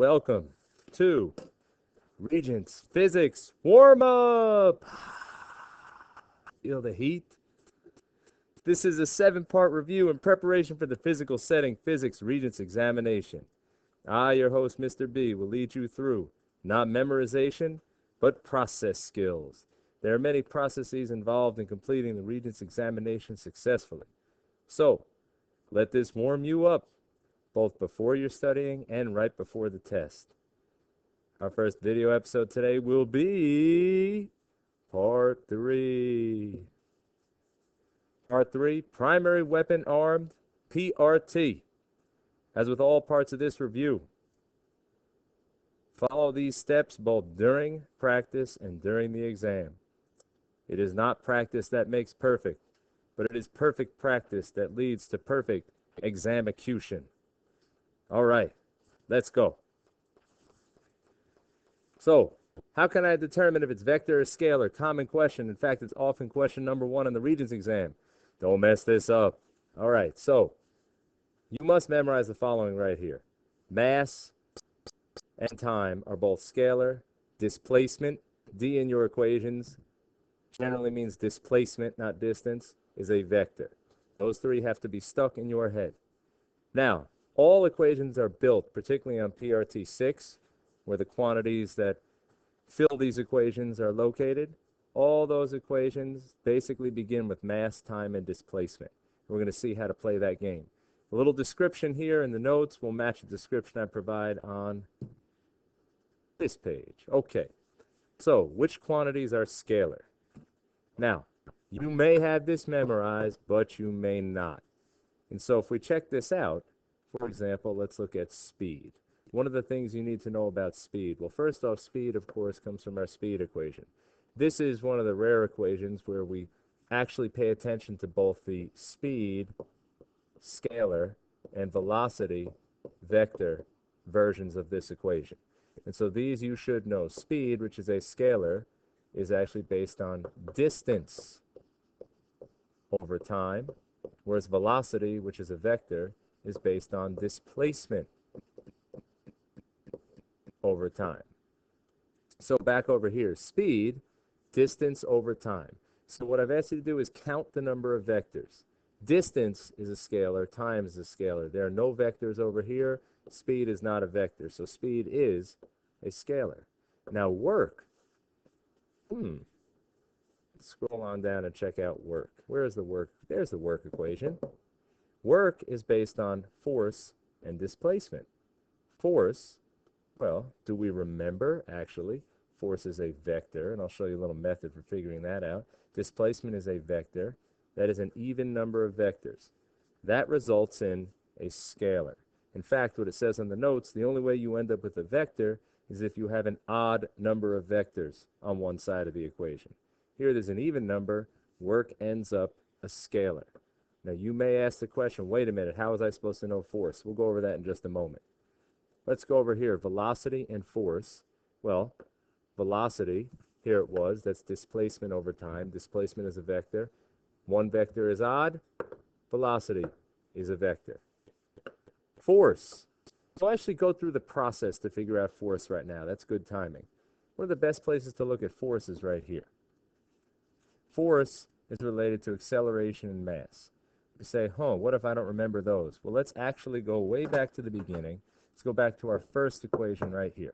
welcome to Regents Physics Warmup. Feel the heat? This is a 7-part review in preparation for the physical setting physics Regents Examination. I, your host, Mr. B, will lead you through not memorization, but process skills. There are many processes involved in completing the Regents Examination successfully. So, let this warm you up, both before you're studying and right before the test. Our first video episode today will be Part 3. Part 3, Primary Weapon Armed, PRT. As with all parts of this review, follow these steps both during practice and during the exam. It is not practice that makes perfect, but it is perfect practice that leads to perfect examecution. All right, let's go. So, how can I determine if it's vector or scalar? Common question. In fact, it's often question number 1 in the Regents exam. Don't mess this up. All right, so you must memorize the following right here. Mass and time are both scalar. Displacement, D in your equations, generally means displacement, not distance, is a vector. Those 3 have to be stuck in your head. Now, all equations are built, particularly on PRT 6, where the quantities that fill these equations are located. All those equations basically begin with mass, time, and displacement. We're going to see how to play that game. A little description here in the notes will match the description I provide on this page. Okay, so which quantities are scalar? Now, you may have this memorized, but you may not. And so if we check this out, for example, let's look at speed. One of the things you need to know about speed. Well, first off, speed, of course, comes from our speed equation. This is one of the rare equations where we actually pay attention to both the speed, scalar, and velocity, vector versions of this equation. And so these you should know. Speed, which is a scalar, is actually based on distance over time, whereas velocity, which is a vector, is based on displacement over time. So back over here, speed, distance over time. So what I've asked you to do is count the number of vectors. Distance is a scalar, time is a scalar. There are no vectors over here. Speed is not a vector, so speed is a scalar. Now work. Scroll on down and check out work. Where is the work? There's the work equation. Work is based on force and displacement. Force, well, do we remember, actually? Force is a vector, and I'll show you a little method for figuring that out. Displacement is a vector. That is an even number of vectors. That results in a scalar. In fact, what it says on the notes, the only way you end up with a vector is if you have an odd number of vectors on one side of the equation. Here there's an even number. Work ends up a scalar. Now you may ask the question, wait a minute, how was I supposed to know force? We'll go over that in just a moment. Let's go over here, velocity and force. Well, velocity, here it was, that's displacement over time. Displacement is a vector. One vector is odd, velocity is a vector. Force. So I'll actually go through the process to figure out force right now. That's good timing. One of the best places to look at force is right here. Force is related to acceleration and mass. You say, what if I don't remember those? Well, let's actually go way back to the beginning. Let's go back to our first equation right here.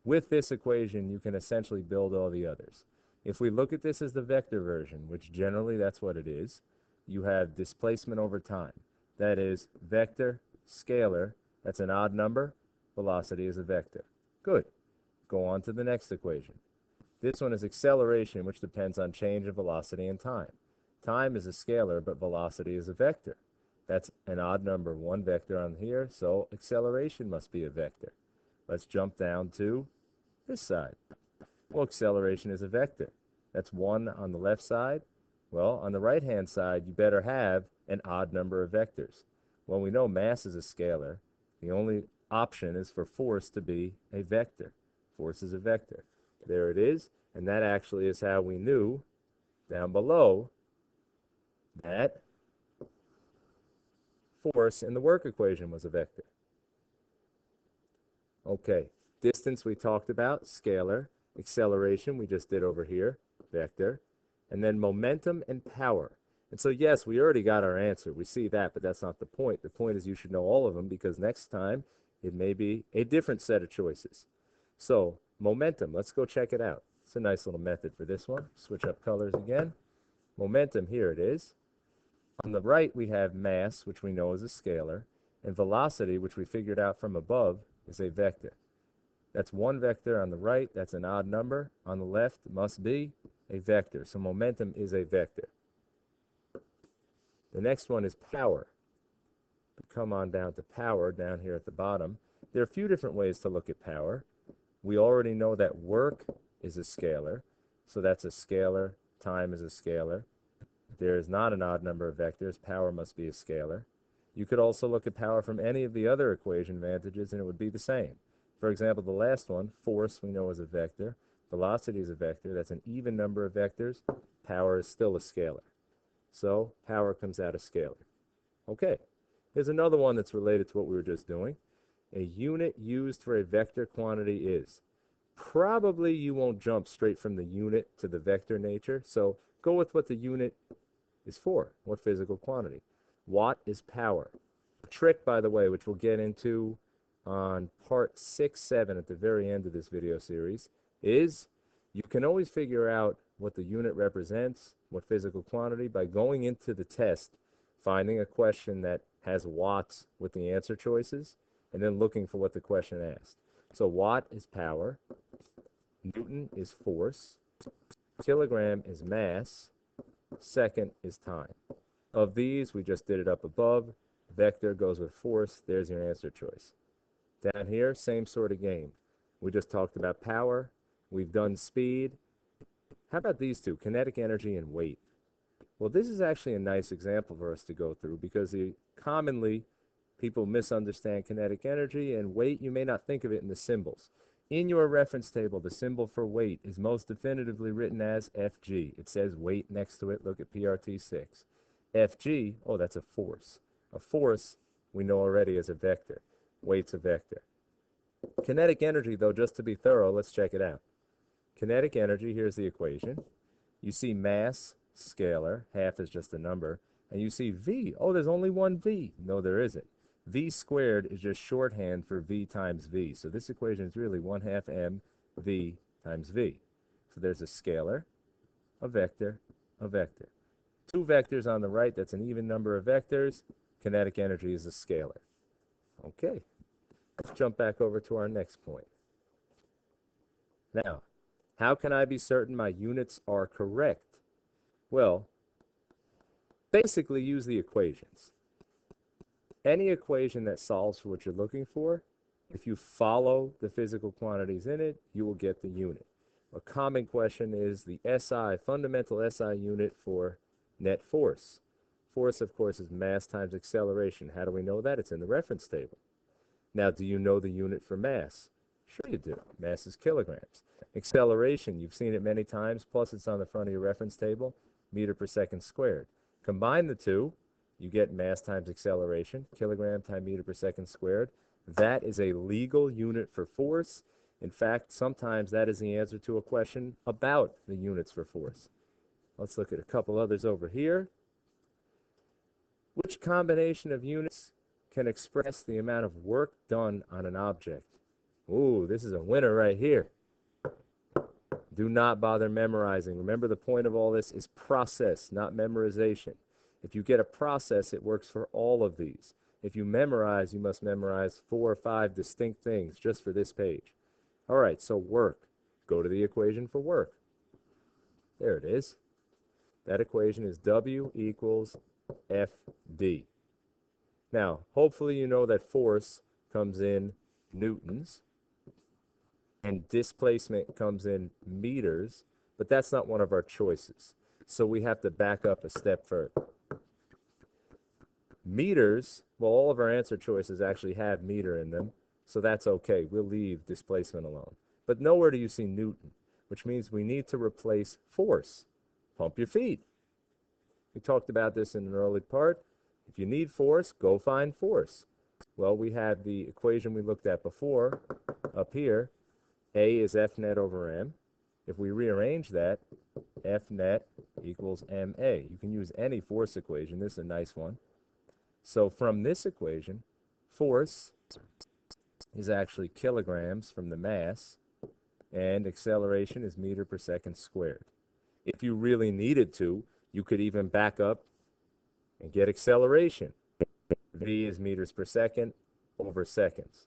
With this equation, you can essentially build all the others. If we look at this as the vector version, which generally that's what it is, you have displacement over time. That is vector, scalar, that's an odd number, velocity is a vector. Good. Go on to the next equation. This one is acceleration, which depends on change of velocity and time. Time is a scalar, but velocity is a vector. That's an odd number, one vector on here, so acceleration must be a vector. Let's jump down to this side. Well, acceleration is a vector. That's 1 on the left side. Well, on the right-hand side, you better have an odd number of vectors. Well, we know mass is a scalar. The only option is for force to be a vector. Force is a vector. There it is, and that actually is how we knew down below that force in the work equation was a vector. Okay, distance we talked about, scalar. Acceleration we just did over here, vector. And then momentum and power. And so yes, we already got our answer. We see that, but that's not the point. The point is you should know all of them because next time it may be a different set of choices. So momentum, let's go check it out. It's a nice little method for this one. Switch up colors again. Momentum, here it is. On the right, we have mass, which we know is a scalar, and velocity, which we figured out from above, is a vector. That's one vector on the right. That's an odd number. On the left, must be a vector. So momentum is a vector. The next one is power. Come on down to power down here at the bottom. There are a few different ways to look at power. We already know that work is a scalar. So that's a scalar. Time is a scalar. There is not an odd number of vectors. Power must be a scalar. You could also look at power from any of the other equation vantages, and it would be the same. For example, the last one, force, we know is a vector. Velocity is a vector. That's an even number of vectors. Power is still a scalar. So power comes out of scalar. Okay, here's another one that's related to what we were just doing. A unit used for a vector quantity is. Probably you won't jump straight from the unit to the vector nature, so go with what the unit is for, what physical quantity. Watt is power. A trick, by the way, which we'll get into on part 6, 7 at the very end of this video series, is you can always figure out what the unit represents, what physical quantity, by going into the test, finding a question that has watts with the answer choices, and then looking for what the question asked. So watt is power, Newton is force, kilogram is mass, second is time. Of these, we just did it up above. Vector goes with force. There's your answer choice. Down here, same sort of game. We just talked about power. We've done speed. How about these two, kinetic energy and weight? Well, this is actually a nice example for us to go through because commonly people misunderstand kinetic energy, and weight, you may not think of it in the symbols. In your reference table, the symbol for weight is most definitively written as Fg. It says weight next to it. Look at PRT 6. Fg, oh, that's a force. A force, we know already, is a vector. Weight's a vector. Kinetic energy, though, just to be thorough, let's check it out. Kinetic energy, here's the equation. You see mass, scalar, half is just a number, and you see V. Oh, there's only one V. No, there isn't. V squared is just shorthand for V times V. So this equation is really 1/2 mv times V. So there's a scalar, a vector, a vector. Two vectors on the right, that's an even number of vectors. Kinetic energy is a scalar. Okay, let's jump back over to our next point. Now, how can I be certain my units are correct? Well, basically use the equations. Any equation that solves for what you're looking for, if you follow the physical quantities in it, you will get the unit. A common question is the SI, fundamental SI unit for net force. Force, of course, is mass times acceleration. How do we know that? It's in the reference table. Now, do you know the unit for mass? Sure you do. Mass is kilograms. Acceleration, you've seen it many times, plus it's on the front of your reference table, meter per second squared. Combine the two, you get mass times acceleration, kilogram times meter per second squared. That is a legal unit for force. In fact, sometimes that is the answer to a question about the units for force. Let's look at a couple others over here. Which combination of units can express the amount of work done on an object? Ooh, this is a winner right here. Do not bother memorizing. Remember, the point of all this is process, not memorization. If you get a process, it works for all of these. If you memorize, you must memorize 4 or 5 distinct things just for this page. All right, so work. Go to the equation for work. There it is. That equation is W equals FD. Now, hopefully you know that force comes in newtons and displacement comes in meters, but that's not one of our choices. So we have to back up a step further. Meters, well, all of our answer choices actually have meter in them, so that's okay. We'll leave displacement alone. But nowhere do you see Newton, which means we need to replace force. Pump your feet. We talked about this in an early part. If you need force, go find force. Well, we have the equation we looked at before up here. A is F net over M. If we rearrange that, F net equals MA. You can use any force equation. This is a nice one. So from this equation, force is actually kilograms from the mass, and acceleration is meter per second squared. If you really needed to, you could even back up and get acceleration. V is meters per second over seconds.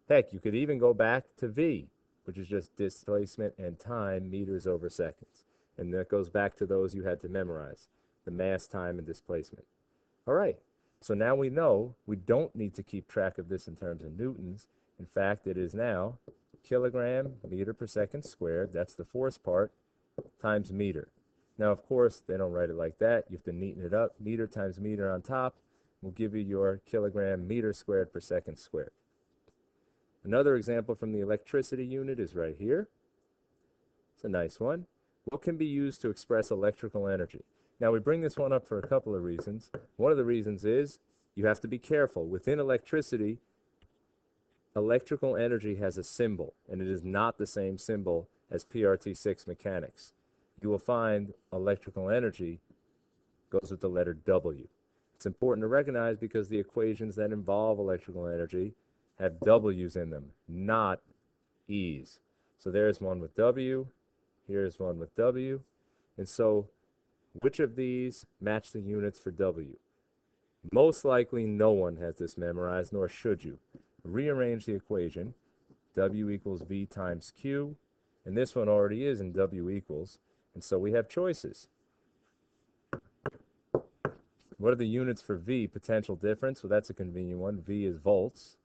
Heck, you could even go back to V, which is just displacement and time, meters over seconds. And that goes back to those you had to memorize, the mass, time, and displacement. All right, so now we know we don't need to keep track of this in terms of newtons. In fact, it is now kilogram meter per second squared, that's the force part, times meter. Now, of course, they don't write it like that. You have to neaten it up. Meter times meter on top will give you your kilogram meter squared per second squared. Another example from the electricity unit is right here. It's a nice one. What can be used to express electrical energy? Now, we bring this one up for a couple of reasons. One of the reasons is you have to be careful. Within electricity, electrical energy has a symbol, and it is not the same symbol as PRT6 mechanics. You will find electrical energy goes with the letter W. It's important to recognize because the equations that involve electrical energy have W's in them, not E's. So there's one with W, here's one with W, and so which of these match the units for W? Most likely no one has this memorized, nor should you. Rearrange the equation, W equals V times Q, and this one already is in W equals, and so we have choices. What are the units for V? Potential difference, well, that's a convenient one. V is volts.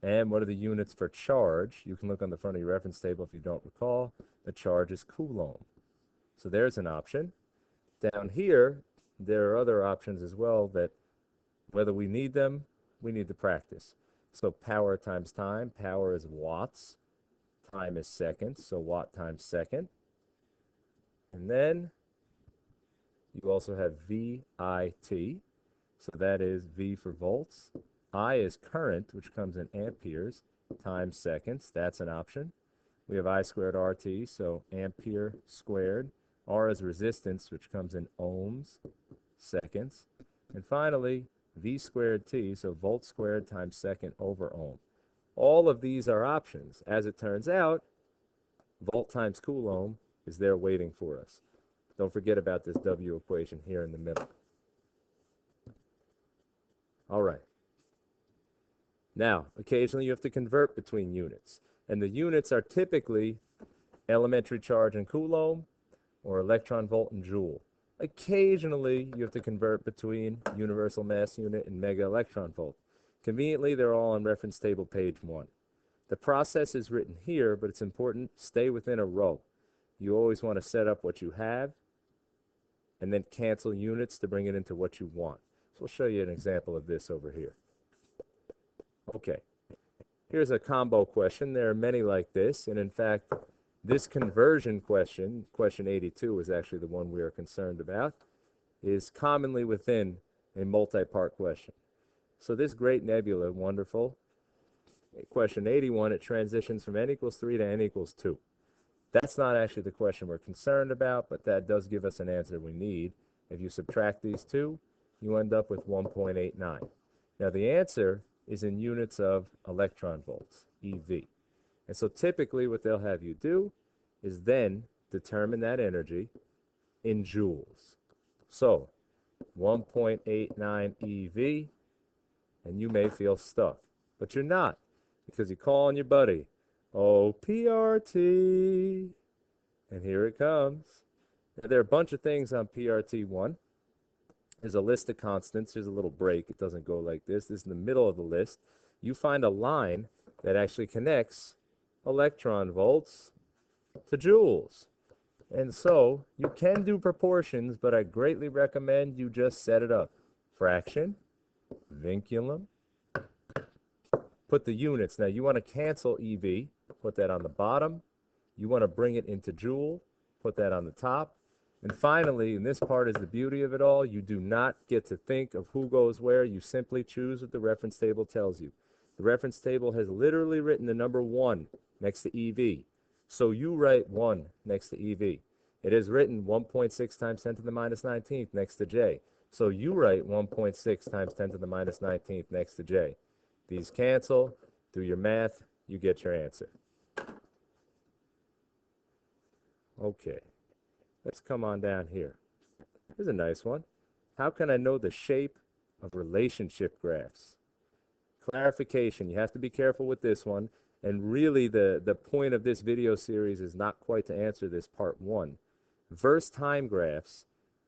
And what are the units for charge? You can look on the front of your reference table if you don't recall. The charge is coulomb. So there's an option. Down here, there are other options as well that whether we need them, we need to practice. So power times time. Power is watts. Time is seconds, so watt times second. And then you also have VIT. So that is V for volts. I is current, which comes in amperes, times seconds. That's an option. We have I squared RT, so ampere squared. R is resistance, which comes in ohms, seconds. And finally, V squared T, so volt squared times second over ohm. All of these are options. As it turns out, volt times coulomb is there waiting for us. Don't forget about this W equation here in the middle. All right. Now, occasionally you have to convert between units. And the units are typically elementary charge in coulomb or electron volt in joule. Occasionally you have to convert between universal mass unit and mega electron volt. Conveniently, they're all on reference table page 1. The process is written here, but it's important, stay within a row. You always want to set up what you have and then cancel units to bring it into what you want. So we'll show you an example of this over here. Okay, here's a combo question. There are many like this, and in fact, this conversion question, question 82 is actually the one we are concerned about, is commonly within a multi-part question. So this great nebula, wonderful. Question 81, it transitions from n equals 3 to n equals 2. That's not actually the question we're concerned about, but that does give us an answer we need. If you subtract these two, you end up with 1.89. Now the answer is in units of electron volts, EV. And so typically what they'll have you do is then determine that energy in joules. So 1.89 EV, and you may feel stuck, but you're not, because you call on your buddy, oh, PRT, and here it comes. Now, there are a bunch of things on PRT1. There's a list of constants. Here's a little break. It doesn't go like this. This is in the middle of the list. You find a line that actually connects electron volts to joules. And so you can do proportions, but I greatly recommend you just set it up. Fraction, vinculum, put the units. Now you want to cancel EV, put that on the bottom. You want to bring it into joule, put that on the top. And finally, and this part is the beauty of it all, you do not get to think of who goes where. You simply choose what the reference table tells you. The reference table has literally written the number 1 next to EV. So you write 1 next to EV. It has written 1.6 times 10 to the minus 19th next to J. So you write 1.6 times 10 to the minus 19th next to J. These cancel. Do your math. You get your answer. Okay. Let's come on down here. Here's a nice one. How can I know the shape of relationship graphs? Clarification, you have to be careful with this one. And really the point of this video series is not quite to answer this part 1. Verse time graphs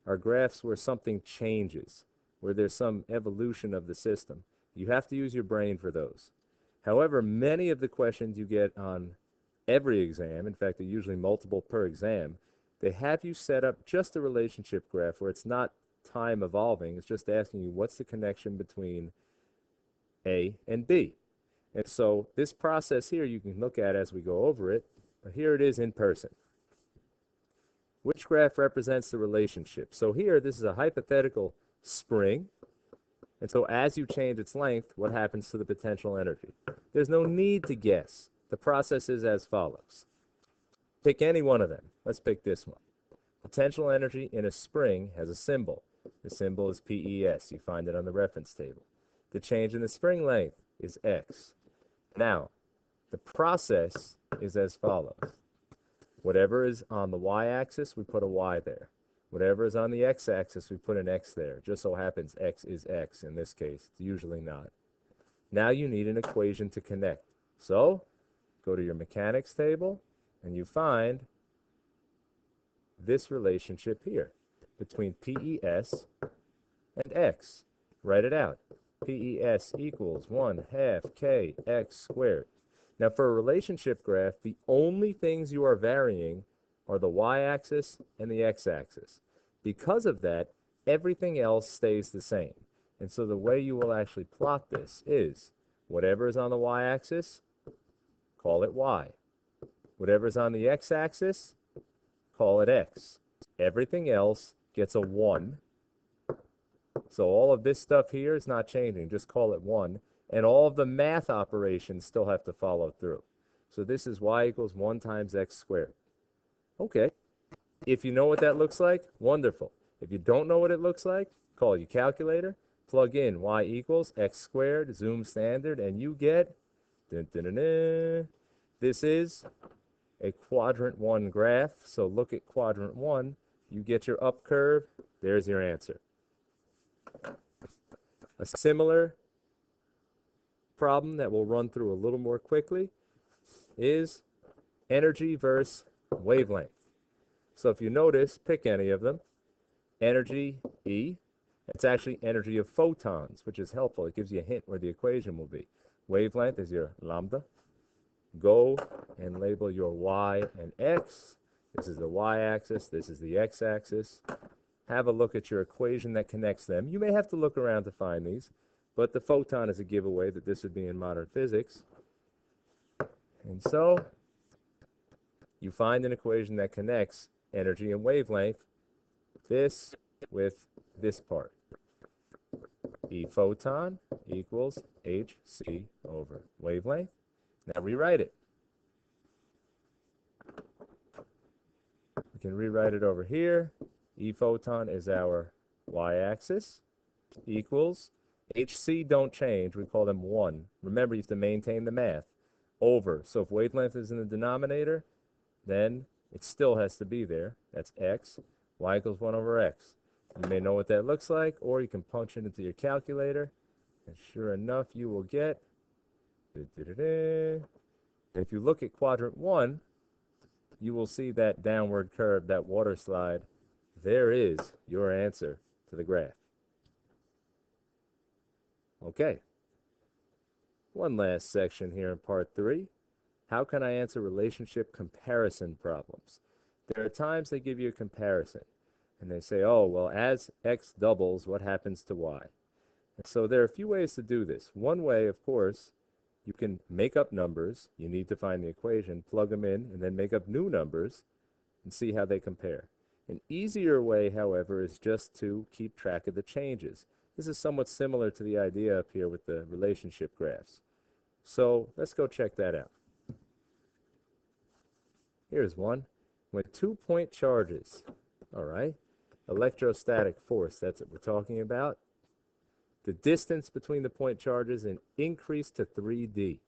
are graphs where something changes, where there's some evolution of the system. You have to use your brain for those. However, many of the questions you get on every exam, in fact, they're usually multiple per exam, they have you set up just a relationship graph where it's not time evolving. It's just asking you what's the connection between A and B. And so this process here you can look at as we go over it. But here it is in person. Which graph represents the relationship? So here, this is a hypothetical spring. And so as you change its length, what happens to the potential energy? There's no need to guess. The process is as follows. Pick any one of them. Let's pick this one. Potential energy in a spring has a symbol. The symbol is PES. You find it on the reference table. The change in the spring length is X. Now, the process is as follows. Whatever is on the y-axis, we put a y there. Whatever is on the x-axis, we put an x there. Just so happens x is x in this case. It's usually not. Now you need an equation to connect. So, go to your mechanics table, and you find this relationship here between PES and x. Write it out. PES equals 1/2 kx squared. Now for a relationship graph, the only things you are varying are the y-axis and the x-axis. Because of that, everything else stays the same. And so the way you will actually plot this is whatever is on the y-axis, call it y. Whatever is on the x-axis, call it x. Everything else gets a 1. So all of this stuff here is not changing. Just call it 1. And all of the math operations still have to follow through. So this is y equals 1 times x squared. Okay. If you know what that looks like, wonderful. If you don't know what it looks like, call your calculator, plug in y equals x squared, zoom standard, and you get, dun, dun, dun, dun, this is a quadrant 1 graph. So look at quadrant 1. You get your up curve. There's your answer. A similar problem that we'll run through a little more quickly is energy versus wavelength. So if you notice, pick any of them. Energy, E. It's actually energy of photons, which is helpful. It gives you a hint where the equation will be. Wavelength is your lambda. Go and label your y and x. This is the y-axis. This is the x-axis. Have a look at your equation that connects them. You may have to look around to find these, but the photon is a giveaway that this would be in modern physics. And so you find an equation that connects energy and wavelength, this with this part. E photon equals hc over wavelength. Now rewrite it. We can rewrite it over here. E photon is our y-axis equals hc don't change. We call them 1. Remember, you have to maintain the math. Over. So if wavelength is in the denominator, then it still has to be there. That's x. Y equals 1 over x. You may know what that looks like, or you can punch it into your calculator, and sure enough, you will get. If you look at quadrant 1, you will see that downward curve, that water slide. There is your answer to the graph. Okay. One last section here in part 3. How can I answer relationship comparison problems? There are times they give you a comparison, and they say, oh, well, as x doubles, what happens to y? And so there are a few ways to do this. One way, of course, you can make up numbers. You need to find the equation, plug them in, and then make up new numbers and see how they compare. An easier way, however, is just to keep track of the changes. This is somewhat similar to the idea up here with the relationship graphs. So let's go check that out. Here's one. When 2-point charges, all right, electrostatic force, that's what we're talking about. The distance between the point charges increased to 3d.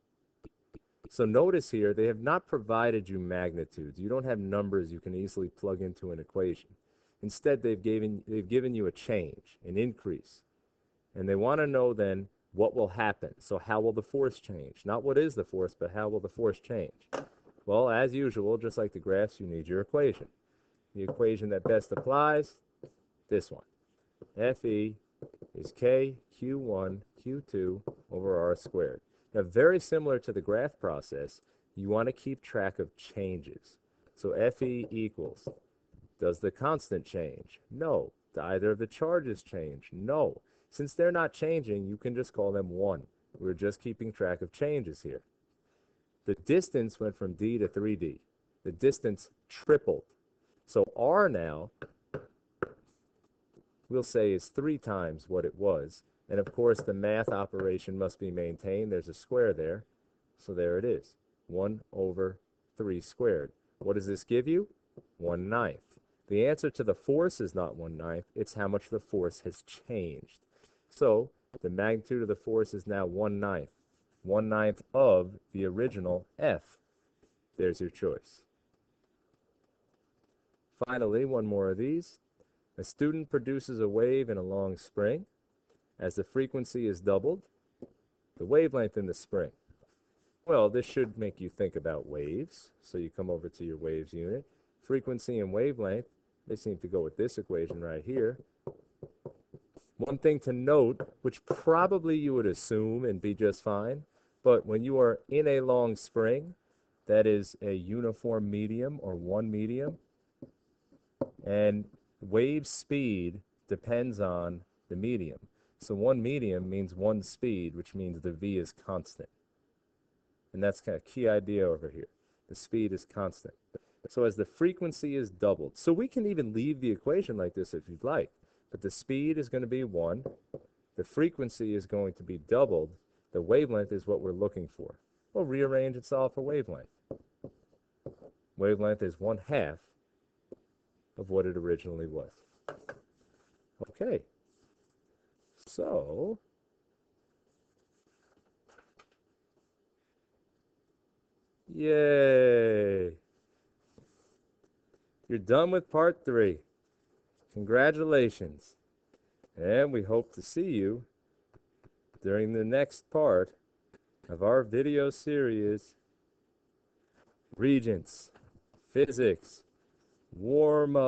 So notice here, they have not provided you magnitudes. You don't have numbers you can easily plug into an equation. Instead, they've given you a change, an increase. And they want to know then what will happen. So how will the force change? Not what is the force, but how will the force change? Well, as usual, just like the graphs, you need your equation. The equation that best applies, this one. Fe is k q1 q2 over r squared. Now, very similar to the graph process, you want to keep track of changes. So Fe equals, does the constant change? No. Do either of the charges change? No. Since they're not changing, you can just call them 1. We're just keeping track of changes here. The distance went from d to 3d. The distance tripled. So r now, we'll say, is 3 times what it was. And of course, the math operation must be maintained. There's a square there. So there it is. 1 over 3 squared. What does this give you? 1/9. The answer to the force is not 1/9. It's how much the force has changed. So the magnitude of the force is now 1/9. 1/9 of the original F. There's your choice. Finally, one more of these. A student produces a wave in a long spring. As the frequency is doubled, the wavelength in the spring. Well, this should make you think about waves. So you come over to your waves unit. Frequency and wavelength, they seem to go with this equation right here. One thing to note, which probably you would assume and be just fine, but when you are in a long spring, that is a uniform medium or one medium, and wave speed depends on the medium. So one medium means one speed, which means the v is constant. And that's kind of key idea over here. The speed is constant. So as the frequency is doubled, so we can even leave the equation like this if you'd like, but the speed is going to be 1, the frequency is going to be doubled, the wavelength is what we're looking for. We'll rearrange and solve for wavelength. Wavelength is 1/2 of what it originally was. Okay. So, yay! You're done with part 3. Congratulations. And we hope to see you during the next part of our video series, Regents, Physics, Warmup.